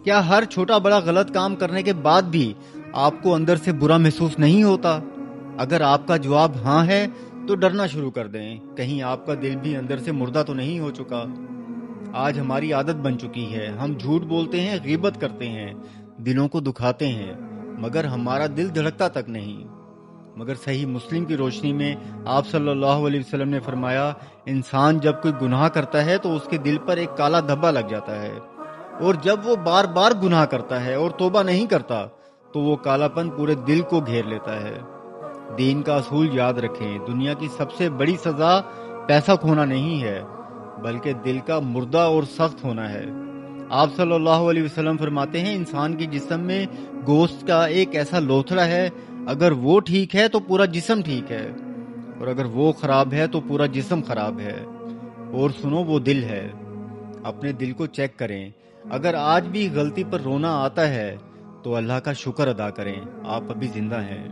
کیا ہر چھوٹا بڑا غلط کام کرنے کے بعد بھی آپ کو اندر سے برا محسوس نہیں ہوتا؟ اگر آپ کا جواب ہاں ہے تو ڈرنا شروع کر دیں، کہیں آپ کا دل بھی اندر سے مردہ تو نہیں ہو چکا۔ آج ہماری عادت بن چکی ہے، ہم جھوٹ بولتے ہیں، غیبت کرتے ہیں، دلوں کو دکھاتے ہیں، مگر ہمارا دل دھڑکتا تک نہیں۔ مگر صحیح مسلم کی روشنی میں آپ صلی اللہ علیہ وسلم نے فرمایا، انسان جب کوئی گناہ کرتا ہے تو اس کے دل پر ایک کالا دھبا لگ جاتا ہے، اور جب وہ بار بار گناہ کرتا ہے اور توبہ نہیں کرتا تو وہ کالا پن پورے دل کو گھیر لیتا ہے۔ دین کا اصول یاد رکھیں، دنیا کی سب سے بڑی سزا پیسہ کھونا نہیں ہے، بلکہ دل کا مردہ اور سخت ہونا ہے۔ آپ صلی اللہ علیہ وسلم فرماتے ہیں، انسان کے جسم میں گوشت کا ایک ایسا لوتھڑا ہے، اگر وہ ٹھیک ہے تو پورا جسم ٹھیک ہے، اور اگر وہ خراب ہے تو پورا جسم خراب ہے۔ اور سنو، وہ دل ہے۔ اپنے دل کو چیک کریں، اگر آج بھی غلطی پر رونا آتا ہے تو اللہ کا شکر ادا کریں، آپ ابھی زندہ ہیں۔